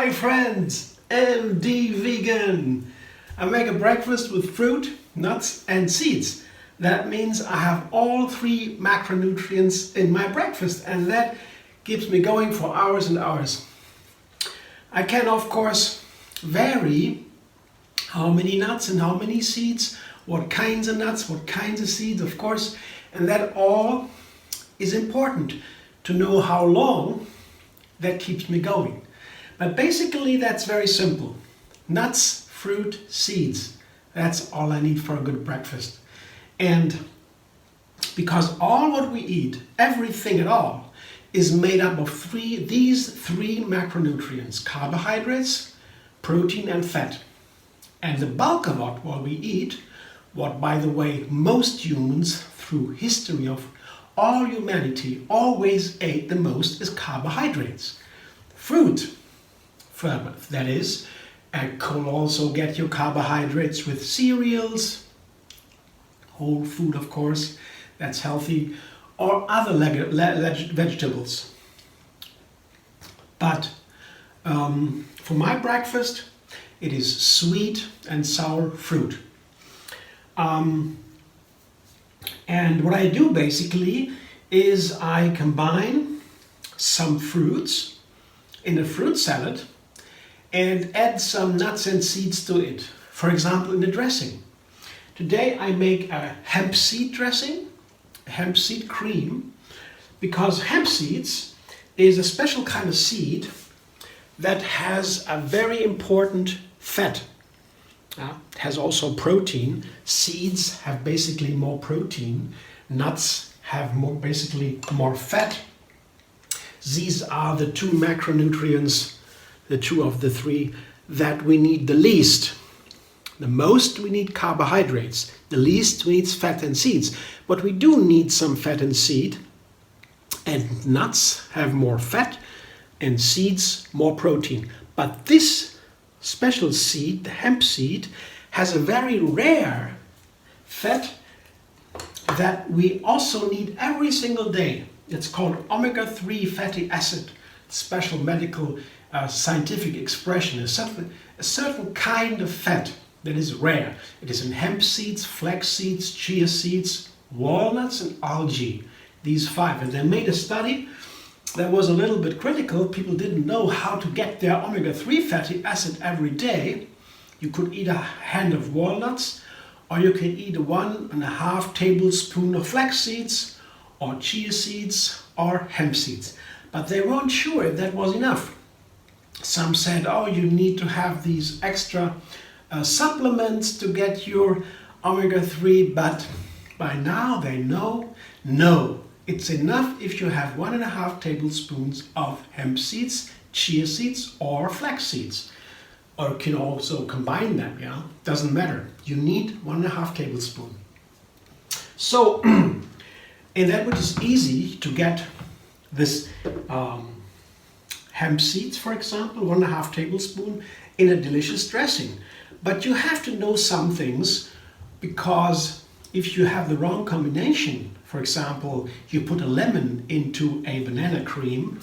Hi friends, MD Vegan. I make a breakfast with fruit, nuts and seeds. That means I have all three macronutrients in my breakfast, and that keeps me going for hours and hours. I can of course vary how many nuts and how many seeds, what kinds of nuts, what kinds of seeds, of course, and that all is important to know how long that keeps me going. But basically that's very simple. Nuts, fruit, seeds. That's all I need for a good breakfast. And because all what we eat, everything at all, is made up of these three macronutrients: carbohydrates, protein and fat. And the bulk of what we eat, what by the way most humans through history of all humanity always ate the most, is carbohydrates. Fruit, that is, and could also get your carbohydrates with cereals, whole food of course, that's healthy, or other vegetables. But for my breakfast, it is sweet and sour fruit. And what I do basically is I combine some fruits in a fruit salad and add some nuts and seeds to it. For example, in the dressing. Today I make a hemp seed dressing, a hemp seed cream, because hemp seeds is a special kind of seed that has a very important fat. It has also protein. Seeds have basically more protein. Nuts have basically more fat. These are the two macronutrients, the two of the three that we need the least. The most we need carbohydrates, the least we need fat and seeds. But we do need some fat and seed, and nuts have more fat and seeds more protein. But this special seed, the hemp seed, has a very rare fat that we also need every single day. It's called omega-3 fatty acid. Special medical scientific expression is a certain kind of fat that is rare. It is in hemp seeds, flax seeds, chia seeds, walnuts and algae. These five. And they made a study that was a little bit critical. People didn't know how to get their omega-3 fatty acid every day. You could eat a hand of walnuts, or you can eat 1.5 tablespoons of flax seeds, or chia seeds, or hemp seeds. But they weren't sure if that was enough. Some said, oh, you need to have these extra supplements to get your omega-3, but by now they know, no. It's enough if you have 1.5 tablespoons of hemp seeds, chia seeds, or flax seeds. Or you can also combine them, yeah? Doesn't matter. You need 1.5 tablespoons. So, and that which is easy to get this hemp seeds, for example, 1.5 tablespoons in a delicious dressing. But you have to know some things, because if you have the wrong combination, for example, you put a lemon into a banana cream.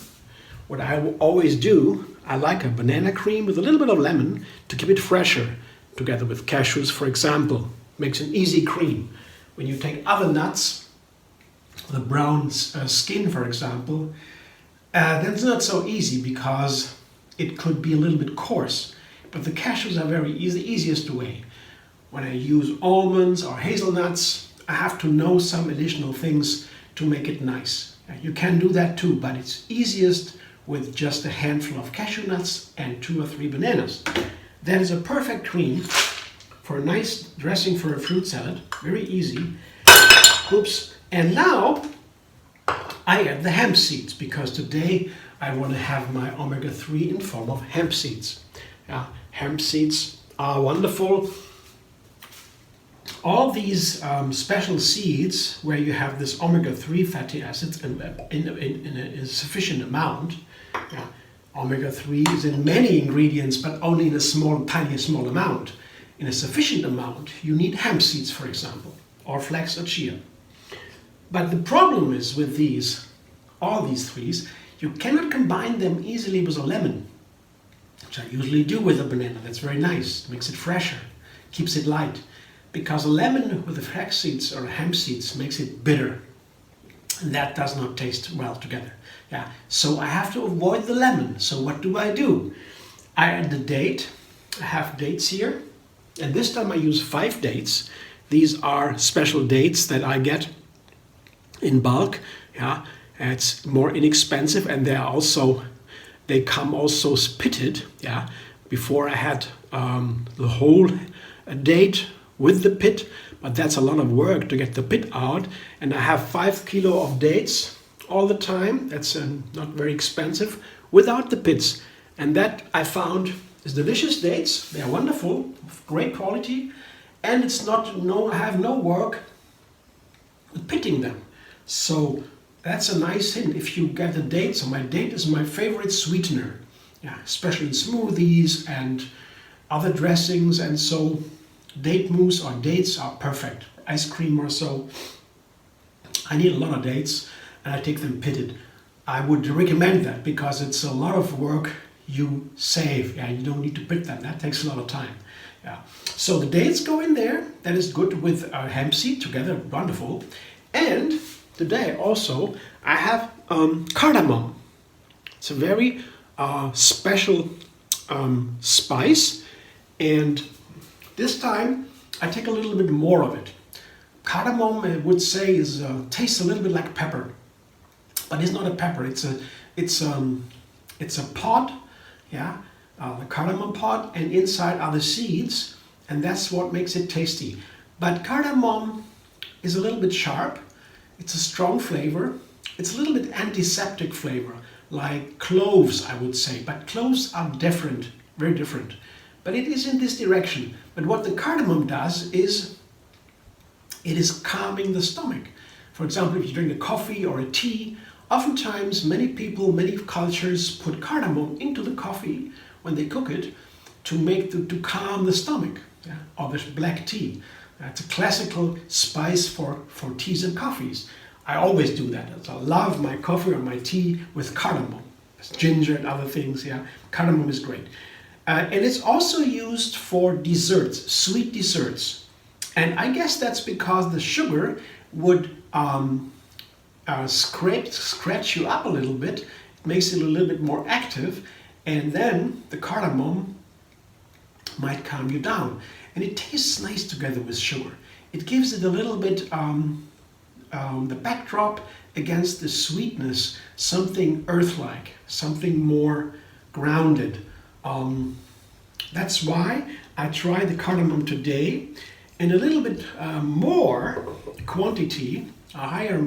What I always do, I like a banana cream with a little bit of lemon to keep it fresher, together with cashews, for example. Makes an easy cream. When you take other nuts, the brown skin, for example, that's not so easy because it could be a little bit coarse. But the cashews are very easy, the easiest way. When I use almonds or hazelnuts, I have to know some additional things to make it nice. You can do that too, but it's easiest with just a handful of cashew nuts and 2 or 3 bananas. That is a perfect cream for a nice dressing for a fruit salad. Very easy. Oops. And now I add the hemp seeds, because today I want to have my omega-3 in form of hemp seeds. Hemp seeds are wonderful. All these special seeds where you have this omega-3 fatty acids in a sufficient amount. Omega-3 is in many ingredients, but only in a tiny small amount. In a sufficient amount, you need hemp seeds, for example, or flax or chia. But the problem is with all these threes, you cannot combine them easily with a lemon. which I usually do with a banana. That's very nice, makes it fresher, keeps it light. Because a lemon with the flax seeds or hemp seeds makes it bitter. And that does not taste well together. Yeah, so I have to avoid the lemon. So what do? I add the date. I have dates here. And this time I use 5 dates. These are special dates that I get in bulk. Yeah, it's more inexpensive, and they come also pitted. Yeah, before I had the whole date with the pit, but that's a lot of work to get the pit out. And I have 5 kilo of dates all the time. That's not very expensive without the pits, and that I found is delicious dates. They are wonderful, great quality, and I have no work with pitting them. So that's a nice hint if you get the dates. So my date is my favorite sweetener, yeah, especially in smoothies and other dressings. And so date mousse or dates are perfect. Ice cream or so. I need a lot of dates, and I take them pitted. I would recommend that because it's a lot of work you save. Yeah, you don't need to pit them. That takes a lot of time. Yeah. So the dates go in there. That is good with hemp seed together. Wonderful. And today also I have cardamom. It's a very special spice, and this time I take a little bit more of it. Cardamom, I would say, tastes a little bit like pepper, but it's not a pepper. It's a pod, yeah, the cardamom pod, and inside are the seeds, and that's what makes it tasty. But cardamom is a little bit sharp. It's a strong flavor. It's a little bit antiseptic flavor, like cloves, I would say. But cloves are different, very different. But it is in this direction. But what the cardamom does is it is calming the stomach. For example, if you drink a coffee or a tea, oftentimes many people, many cultures put cardamom into the coffee when they cook it to calm the stomach, yeah? Or the black tea. It's a classical spice for teas and coffees. I always do that. I love my coffee or my tea with cardamom. There's ginger and other things, yeah. Cardamom is great. And it's also used for desserts, sweet desserts. And I guess that's because the sugar would scratch you up a little bit. It makes it a little bit more active. And then the cardamom might calm you down. And it tastes nice together with sugar. It gives it a little bit the backdrop against the sweetness, something earth-like, something more grounded. That's why I tried the cardamom today in a little bit more quantity, a higher,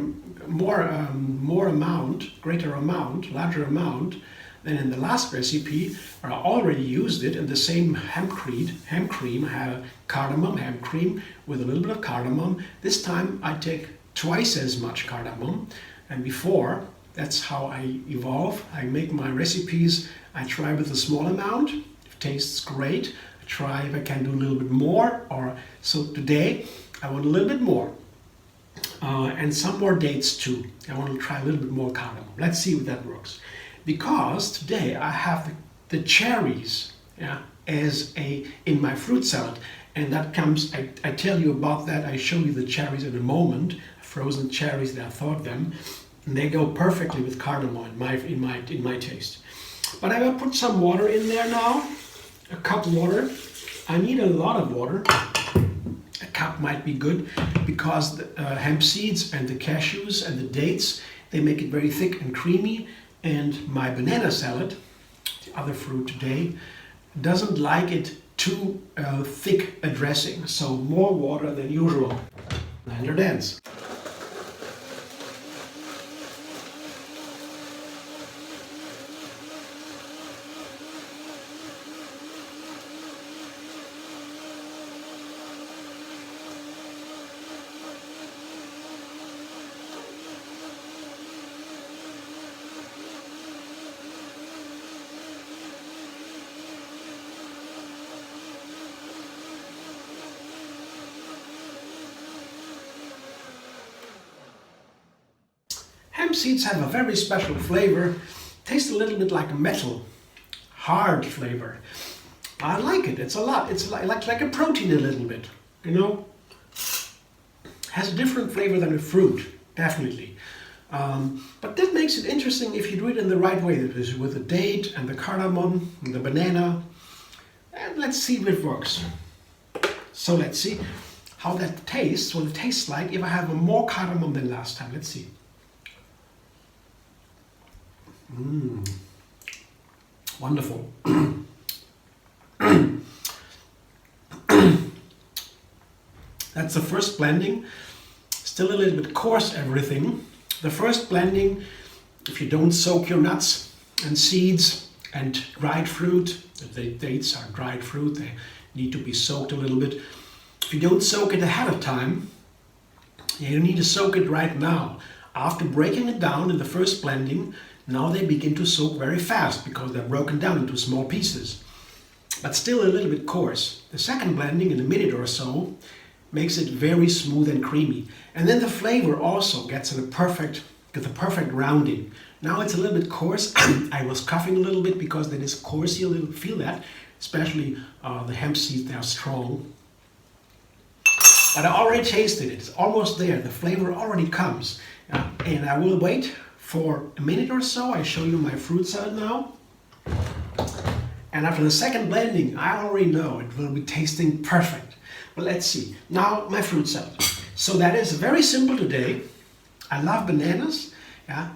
more amount, greater amount, larger amount than in the last recipe, where I already used it in the same hemp cream. I had a cardamom hemp cream with a little bit of cardamom. This time I take twice as much cardamom, and before, that's how I evolve. I make my recipes. I try with a small amount. It tastes great. I try if I can do a little bit more, so today I want a little bit more. And some more dates too. I want to try a little bit more cardamom. Let's see if that works. Because today I have the cherries, yeah, in my fruit salad, and that comes. I tell you about that. I show you the cherries in a moment. Frozen cherries that I thawed them, and they go perfectly with cardamom in my taste. But I will put some water in there now. A cup water. I need a lot of water. A cup might be good because the hemp seeds and the cashews and the dates, they make it very thick and creamy. And my banana salad, the other fruit today, doesn't like it too thick a dressing. So more water than usual. And your dance. Hemp seeds have a very special flavor. Tastes a little bit like metal. hard flavor. I like it. It's a lot. It's like a protein a little bit, you know. Has a different flavor than a fruit, definitely. But that makes it interesting if you do it in the right way, with the date and the cardamom and the banana. And let's see if it works. So let's see how that tastes, what it tastes like if I have more cardamom than last time. Let's see. Wonderful. That's the first blending. Still a little bit coarse, everything. The first blending, if you don't soak your nuts and seeds and dried fruit, the dates are dried fruit, they need to be soaked a little bit. If you don't soak it ahead of time, you need to soak it right now. After breaking it down in the first blending, now they begin to soak very fast because they're broken down into small pieces, but still a little bit coarse. The second blending, in a minute or so, makes it very smooth and creamy. And then the flavor also gets the perfect rounding. Now it's a little bit coarse. I was coughing a little bit because it is coarse. You feel that, especially the hemp seeds, they are strong. But I already tasted it. It's almost there. The flavor already comes. And I will wait for a minute or so. I show you my fruit salad now. And after the second blending, I already know it will be tasting perfect. But let's see. Now my fruit salad. So that is very simple today. I love bananas. Yeah,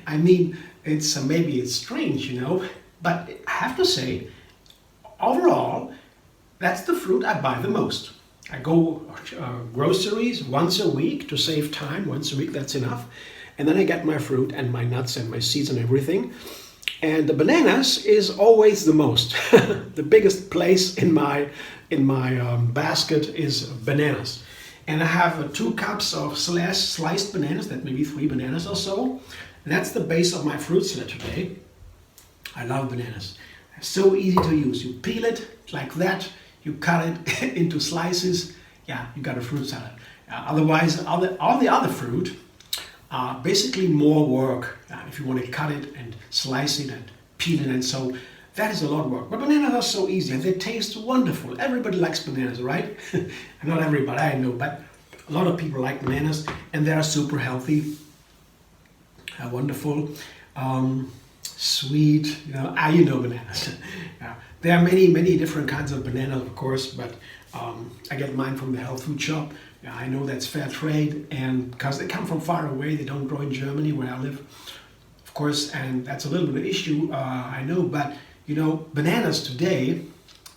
I mean, it's maybe it's strange, you know, but I have to say, overall, that's the fruit I buy the most. I go groceries once a week to save time. Once a week, that's enough. And then I get my fruit and my nuts and my seeds and everything. And the bananas is always the most. The biggest place in my basket is bananas. And I have 2 cups of sliced bananas, that may be 3 bananas or so. And that's the base of my fruit salad today. I love bananas. So easy to use. You peel it like that, you cut it into slices. Yeah, you got a fruit salad. Otherwise, all the other fruit are basically more work. If you want to cut it and slice it and peel it, and so that is a lot of work. But bananas are so easy and they taste wonderful. Everybody likes bananas, right? Not everybody, I know, but a lot of people like bananas, and they are super healthy, wonderful, sweet. You know bananas. There are many different kinds of bananas, of course, but I get mine from the health food shop. I know that's fair trade, and because they come from far away, they don't grow in Germany where I live, of course, and that's a little bit of an issue, I know, but bananas today,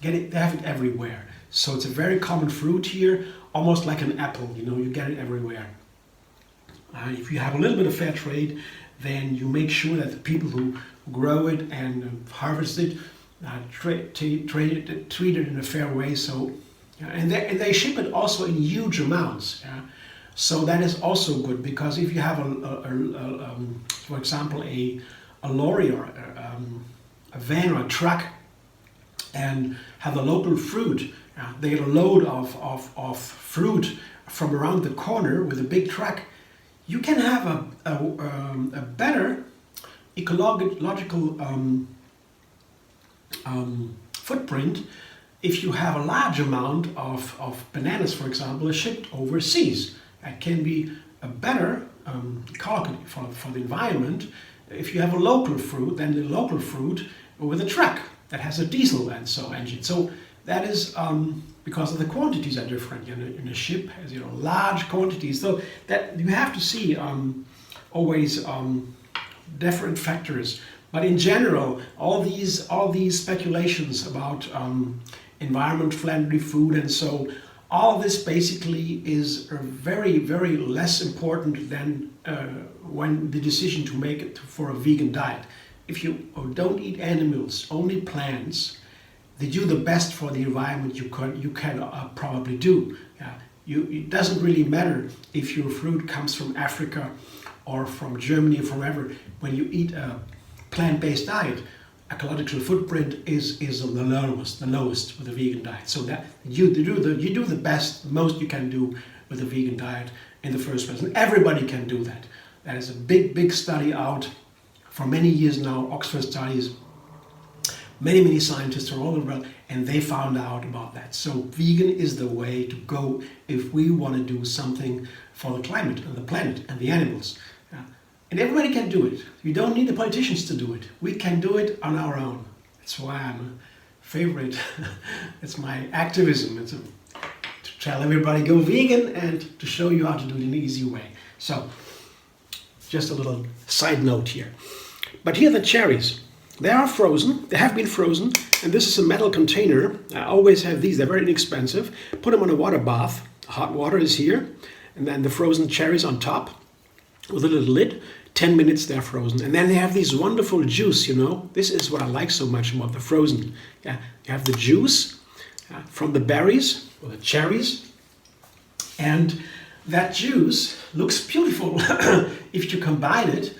they have it everywhere. So it's a very common fruit here, almost like an apple, you get it everywhere. If you have a little bit of fair trade, then you make sure that the people who grow it and harvest it treat it in a fair way. So, and they ship it also in huge amounts. So that is also good, because if you have for example, a lorry or a van or a truck, and have the local fruit, they get a load of fruit from around the corner with a big truck, you can have a better ecological footprint if you have a large amount of bananas, for example, shipped overseas. That can be a better ecology for the environment if you have a local fruit than the local fruit with a truck that has a diesel engine. So that is because of the quantities are different. In a ship has large quantities, so that you have to see always different factors. But in general, all these speculations about environment-friendly food, and so all this basically is very, very less important than when the decision to make it for a vegan diet. If you don't eat animals, only plants, they do the best for the environment you can probably do. It doesn't really matter if your fruit comes from Africa or from Germany or from wherever. When you eat a plant-based diet, ecological footprint is the lowest with a vegan diet. So that you do the best, the most you can do with a vegan diet in the first place. And everybody can do that. That is a big study out for many years now, Oxford studies, many scientists from all over the world, and they found out about that. So vegan is the way to go if we want to do something for the climate and the planet and the animals. And everybody can do it. You don't need the politicians to do it. We can do it on our own. That's why I'm a favorite. It's my activism. It's to tell everybody go vegan and to show you how to do it in an easy way. So, just a little side note here. But here are the cherries. They are frozen. They have been frozen. And this is a metal container. I always have these. They're very inexpensive. Put them on a water bath. Hot water is here. And then the frozen cherries on top with a little lid. 10 minutes they're frozen. And then they have this wonderful juice, you know. This is what I like so much about the frozen. Yeah, you have the juice from the berries or the cherries. And that juice looks beautiful if you combine it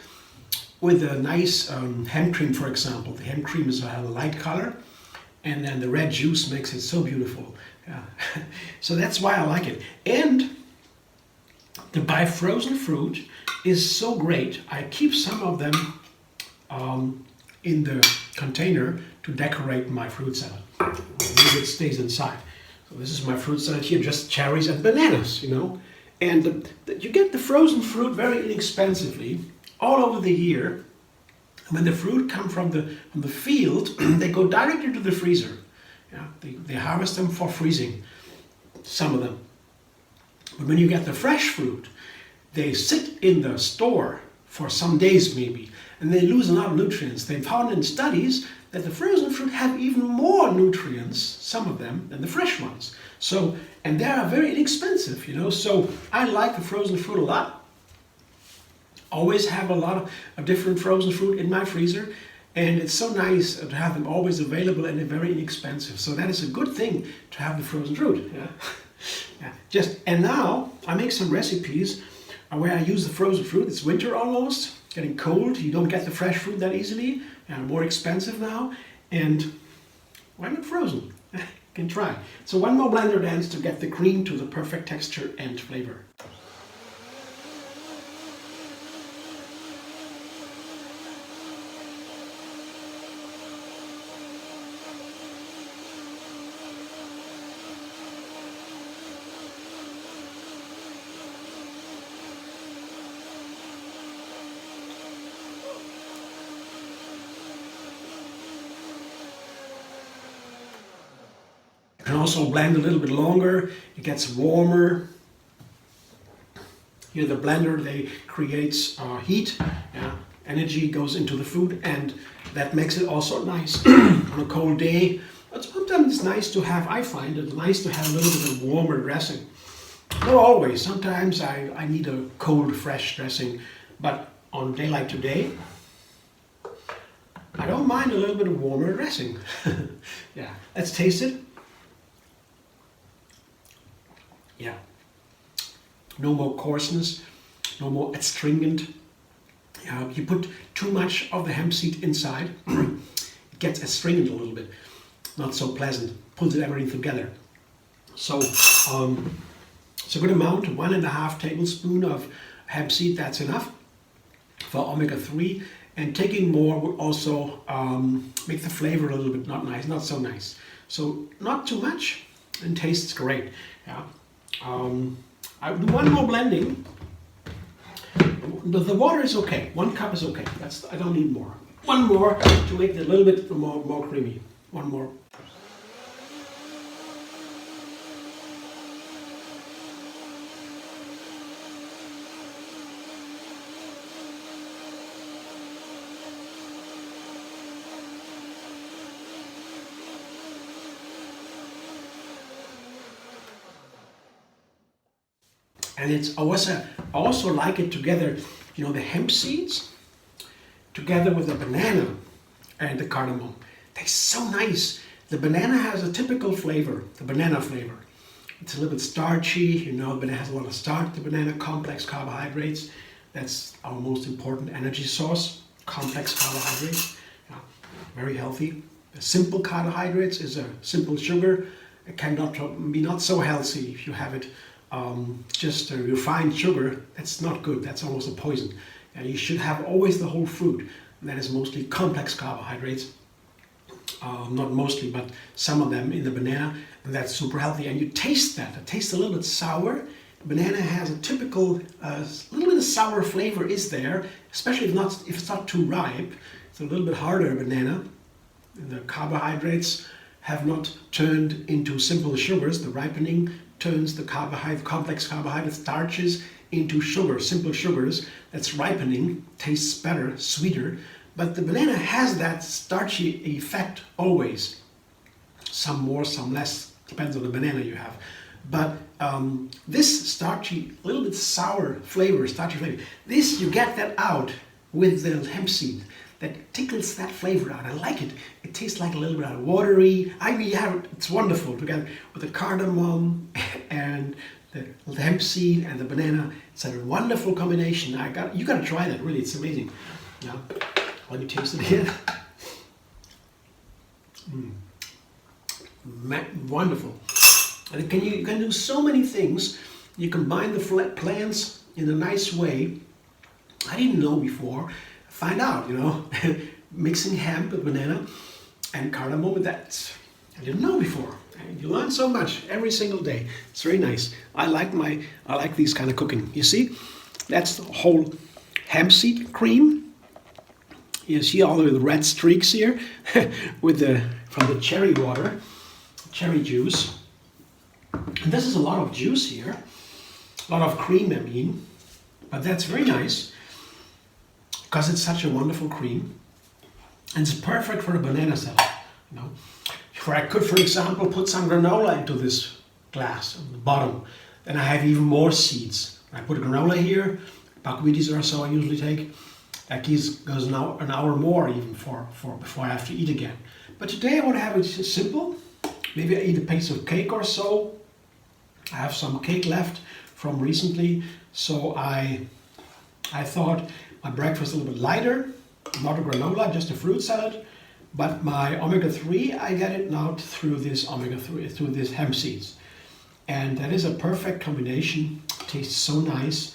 with a nice hemp cream, for example. The hemp cream is a light color, and then the red juice makes it so beautiful. Yeah. So that's why I like it. And to buy frozen fruit is so great. I keep some of them in the container to decorate my fruit salad. Maybe it stays inside. So this is my fruit salad here, just cherries and bananas, you know. And you get the frozen fruit very inexpensively all over the year. When the fruit come from the field, they go directly to the freezer. Yeah, they harvest them for freezing, some of them. But when you get the fresh fruit, they sit in the store for some days maybe, and they lose a lot of nutrients. They found in studies that the frozen fruit have even more nutrients, some of them, than the fresh ones. So, and they are very inexpensive, you know. So I like the frozen fruit a lot. Always have a lot of different frozen fruit in my freezer, and it's so nice to have them always available and they're very inexpensive. So that is a good thing to have the frozen fruit. Yeah. Yeah. And now I make some recipes where I use the frozen fruit. It's winter almost, getting cold. You don't get the fresh fruit that easily. More expensive now. And why not frozen? You can try. So one more blender dance to get the cream to the perfect texture and flavor. You can also blend a little bit longer. It gets warmer. Here the blender, they creates heat. Yeah. Energy goes into the food, and that makes it also nice on a cold day. But sometimes it's nice to have, I find it nice to have a little bit of warmer dressing. Not always. Sometimes I need a cold, fresh dressing. But on a day like today, I don't mind a little bit of warmer dressing. Yeah, let's taste it. Yeah, no more coarseness, no more astringent. You put too much of the hemp seed inside, it gets astringent a little bit, not so pleasant, pulls everything together. So it's a good amount, 1.5 tablespoons of hemp seed, that's enough for omega-3. And taking more would also make the flavor a little bit not so nice. So not too much, and tastes great. Yeah. I will do one more blending. The water is okay. 1 cup is okay. I don't need more. One more to make it a little bit more creamy. One more. And I also like it together, you know, the hemp seeds together with the banana and the cardamom. They're so nice. The banana has a typical flavor, the banana flavor. It's a little bit starchy, you know, the banana has a lot of starch, the banana, complex carbohydrates. That's our most important energy source, complex carbohydrates. Yeah, very healthy. The simple carbohydrates is a simple sugar. It cannot be not so healthy if you have it just refined sugar. That's not good. That's almost a poison. You should have always the whole fruit. And that is mostly complex carbohydrates. not mostly, but some of them in the banana, and that's super healthy. And you taste that. It tastes a little bit sour. Banana has a typical little bit of sour flavor is there, especially if it's not too ripe. It's a little bit harder banana. The carbohydrates have not turned into simple sugars. The ripening turns the complex carbohydrate starches into sugar, simple sugars. That's ripening, tastes better, sweeter. But the banana has that starchy effect always. Some more, some less, depends on the banana you have. But this starchy, a little bit sour flavor, starchy flavor, this you get that out with the hemp seed. That tickles that flavor out. I like it. It tastes like a little bit watery. I mean, yeah, it's wonderful together with the cardamom and the hemp seed and the banana. It's a wonderful combination. You gotta try that. Really, it's amazing. Yeah. Let me taste it again. Wonderful. And you can do so many things. You combine the plants in a nice way. I didn't know before. Find out, mixing hemp with banana and cardamom. That I didn't know before. And you learn so much every single day. It's very nice. I like these kind of cooking. You see, that's the whole hemp seed cream. You see all the red streaks here from the cherry water, cherry juice. And this is a lot of juice here, a lot of cream, I mean, but that's very nice because it's such a wonderful cream, and it's perfect for a banana salad. I could, for example, put some granola into this glass on the bottom. Then I have even more seeds. I put granola here, buckwheat or so I usually take. That goes an hour more even before I have to eat again. But today I want to have it simple. Maybe I eat a piece of cake or so. I have some cake left from recently, so I thought my breakfast a little bit lighter, not a granola, just a fruit salad. But my omega-3, I get it now through this omega-3, through these hemp seeds. And that is a perfect combination. It tastes so nice.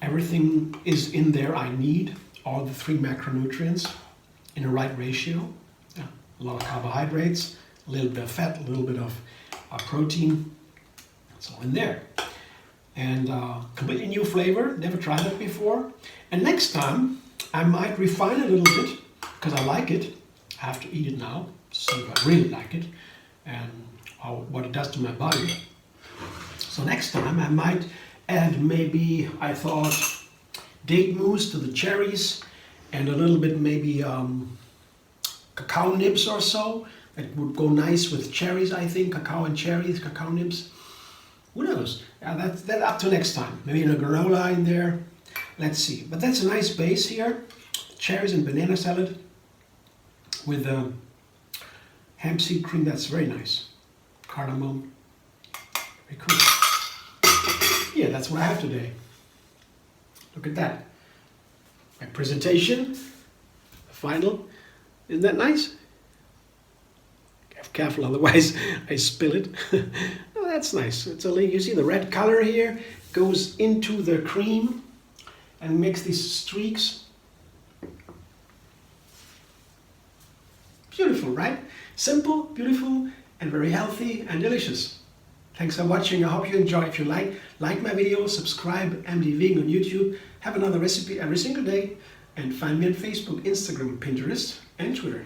Everything is in there I need, all the 3 macronutrients in the right ratio. Yeah. A lot of carbohydrates, a little bit of fat, a little bit of protein. It's all in there. And completely new flavor, never tried it before. And next time I might refine it a little bit because I like it. I have to eat it now to see if I really like it and what it does to my body. So next time I might add maybe, I thought, date mousse to the cherries and a little bit maybe cacao nibs or so. That would go nice with cherries, I think, cacao and cherries, cacao nibs. Who knows? That's up to next time. Maybe a granola in there. Let's see. But that's a nice base here. Cherries and banana salad with hemp seed cream. That's very nice. Cardamom. Very cool. Yeah, that's what I have today. Look at that. My presentation. Final. Isn't that nice? Careful, otherwise I spill it. Oh, that's nice. You see the red color here goes into the cream and makes these streaks. Beautiful, right? Simple, beautiful, and very healthy and delicious. Thanks for watching. I hope you enjoy. If you like my video, subscribe MD Vegan on YouTube. Have another recipe every single day, and find me on Facebook, Instagram, Pinterest, and Twitter.